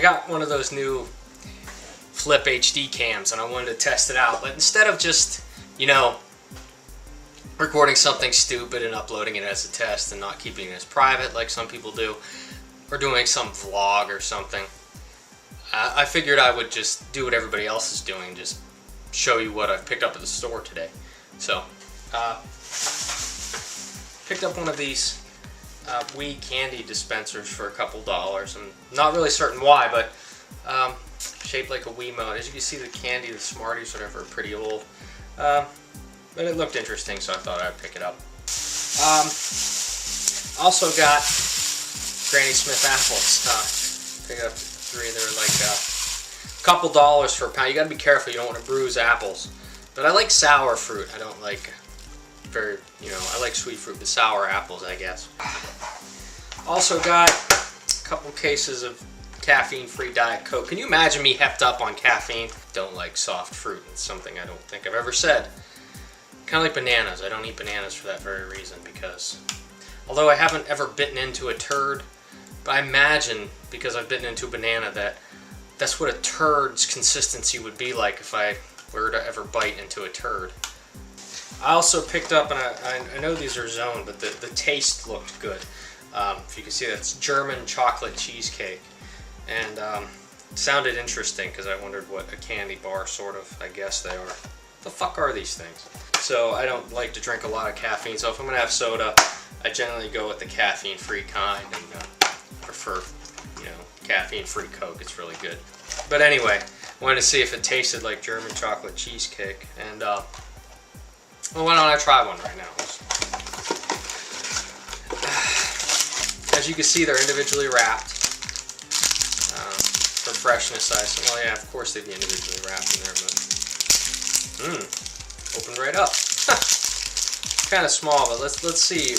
I got one of those new Flip HD cams and I wanted to test it out, but instead of just, you know, recording something stupid and uploading it as a test and not keeping it as private like some people do, or doing some vlog or something, I figured I would just do what everybody else is doing, just show you what I've picked up at the store today. So, picked up one of these wee candy dispensers for a couple dollars. I'm not really certain why, but shaped like a Wiimote. As you can see, the candy, the Smarties, whatever, are pretty old. But it looked interesting, so I thought I'd pick it up. Also got Granny Smith apples. Picked up 3. They're like a couple dollars for a pound. You gotta be careful, you don't want to bruise apples. But I like sour fruit. I don't like I like sweet fruit, but sour apples, I guess. Also got a couple cases of caffeine-free Diet Coke. Can you imagine me hepped up on caffeine? Don't like soft fruit. It's something I don't think I've ever said. Kind of like bananas. I don't eat bananas for that very reason, because although I haven't ever bitten into a turd, but I imagine, because I've bitten into a banana, that that's what a turd's consistency would be like if I were to ever bite into a turd. I also picked up, and I know these are zoned, but the taste looked good. If you can see, that's German chocolate cheesecake. And it sounded interesting because I wondered what a candy bar sort of, I guess they are. What the fuck are these things? So I don't like to drink a lot of caffeine, so if I'm going to have soda, I generally go with the caffeine-free kind and prefer, caffeine-free Coke. It's really good. But anyway, I wanted to see if it tasted like German chocolate cheesecake. And, well, why don't I try one right now? As you can see, they're individually wrapped. For freshness, I said, well, yeah, of course they'd be individually wrapped in there, but opened right up. Kind of small, but let's see.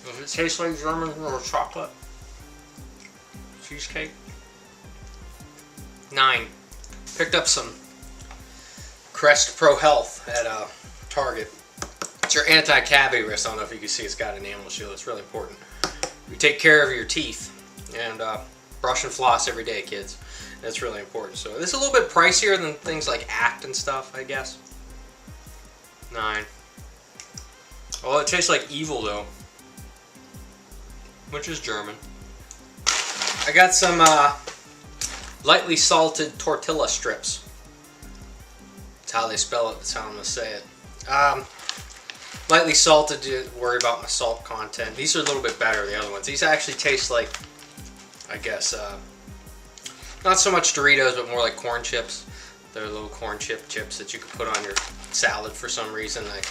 Does it taste like German or chocolate cheesecake? 9. Picked up some Crest Pro Health at Target. It's your anti-cavity risk. I don't know if you can see, it's got an enamel shield. It's really important. You take care of your teeth and brush and floss every day, kids. That's really important. So this is a little bit pricier than things like Act and stuff, I guess. 9. Well, it tastes like Evil though, which is German. I got some lightly salted tortilla strips. That's how they spell it. That's how I'm gonna say it. Lightly salted, to worry about my salt content. These are a little bit better, the other ones. These actually taste like, I guess, not so much Doritos, but more like corn chips. They're little corn chips that you can put on your salad for some reason. I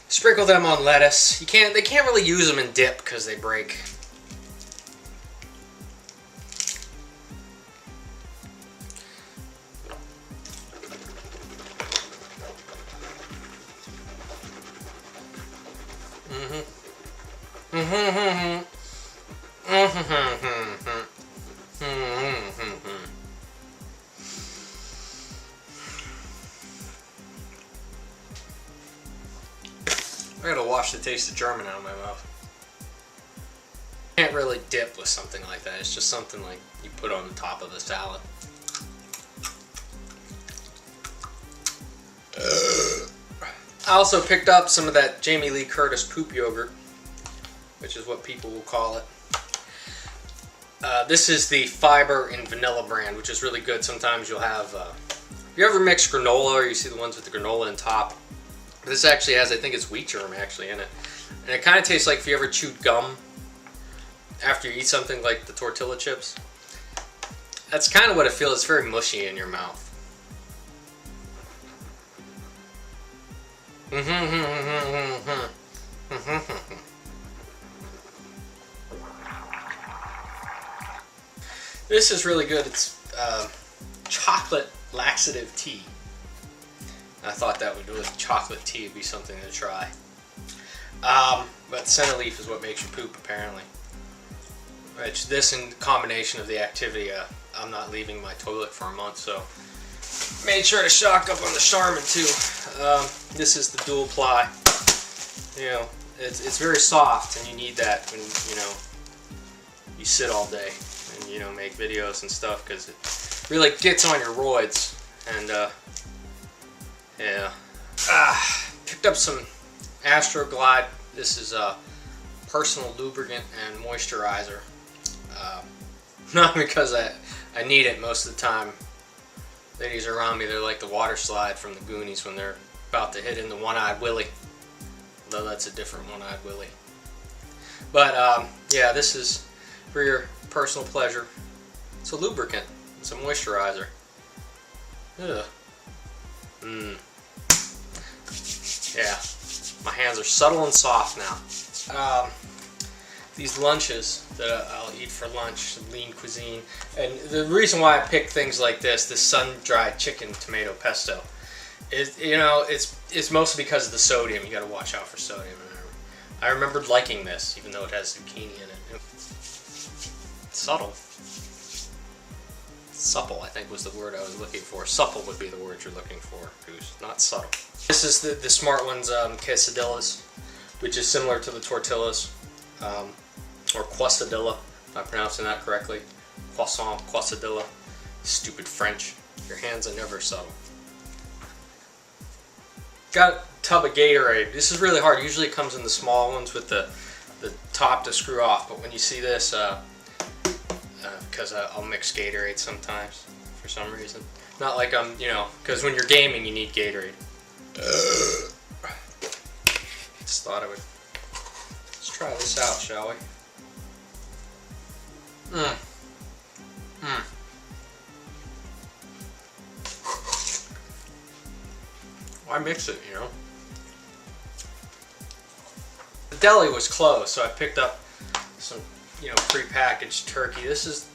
sprinkle them on lettuce. They can't really use them in dip because they break. I gotta wash the taste of German out of my mouth. Can't really dip with something like that. It's just something like you put on the top of the salad. I also picked up some of that Jamie Lee Curtis poop yogurt, which is what people will call it. This is the fiber and vanilla brand, which is really good. Sometimes you'll have, if you ever mix granola, or you see the ones with the granola on top, this actually has, I think it's wheat germ actually in it. And it kind of tastes like if you ever chewed gum after you eat something like the tortilla chips. That's kind of what it feels. It's very mushy in your mouth. This is really good. It's chocolate laxative tea. I thought that would, with chocolate tea, would be something to try. But center leaf is what makes you poop, apparently. Which, this in combination of the activity, I'm not leaving my toilet for a month, so made sure to stock up on the Charmin too. This is the dual ply. You know, it's very soft, and you need that when you sit all day and, you know, make videos and stuff, because it really gets on your roids. And yeah, picked up some Astroglide. This is a personal lubricant and moisturizer. Not because I need it most of the time. Ladies around me, they're like the water slide from the Goonies when they're about to hit in the one-eyed Willie. Though that's a different one-eyed Willie. But yeah, this is for your personal pleasure. It's a lubricant. It's a moisturizer. Ugh. Yeah, my hands are subtle and soft now. These lunches that I'll eat for lunch, some lean cuisine. And the reason why I pick things like this sun-dried chicken tomato pesto, is, you know, it's mostly because of the sodium. You got to watch out for sodium. I remembered liking this, even though it has zucchini in it. It's subtle. Supple, I think, was the word I was looking for. Supple would be the word you're looking for, Goose, not subtle. This is the Smart Ones quesadillas, which is similar to the tortillas, or quesadilla, if I'm pronouncing that correctly. Croissant, quesadilla. Stupid French. Your hands are never subtle. Got a tub of Gatorade. This is really hard. Usually it comes in the small ones with the top to screw off, but when you see this, because I'll mix Gatorade sometimes for some reason. Not like I'm, you know, because when you're gaming you need Gatorade. Just thought I would. Let's try this out, shall we? Why mix it, you know? The deli was closed, so I picked up some, you know, prepackaged turkey. This is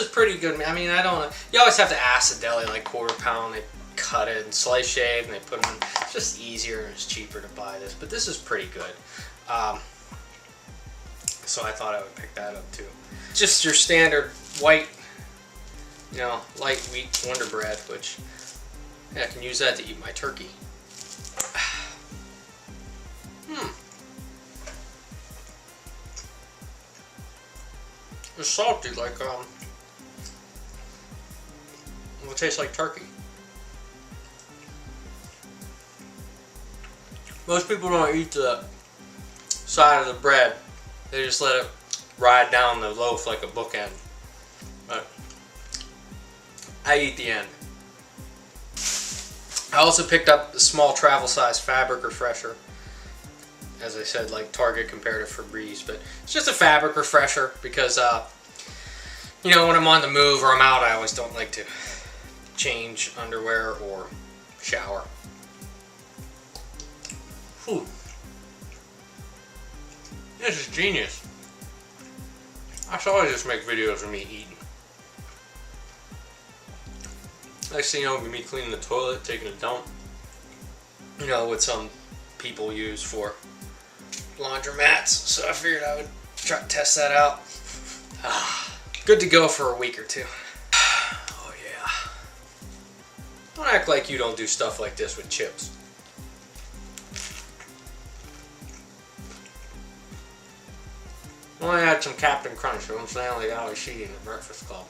pretty good. I mean, you always have to ask the deli, like quarter pound. They cut it and slice shave, and they put them in. It's just easier and it's cheaper to buy this, but this is pretty good. So I thought I would pick that up too. Just your standard white, you know, light wheat Wonder Bread, which, yeah, I can use that to eat my turkey. It's salty, like it tastes like turkey. Most people don't eat the side of the bread. They just let it ride down the loaf like a bookend. But I eat the end. I also picked up a small travel size fabric refresher. As I said, like Target compared to Febreze, but it's just a fabric refresher because, you know, when I'm on the move or I'm out, I always don't like to change underwear or shower. Whew. This is genius. I should always just make videos of me eating. Next thing you know, it'll be me cleaning the toilet, taking a dump. You know, what some people use for laundromats. So I figured I would try to test that out. Good to go for a week or two. Oh yeah. Don't act like you don't do stuff like this with chips. I only had some Captain Crunch, so I'm saying like Ali Sheedy in the Breakfast Club.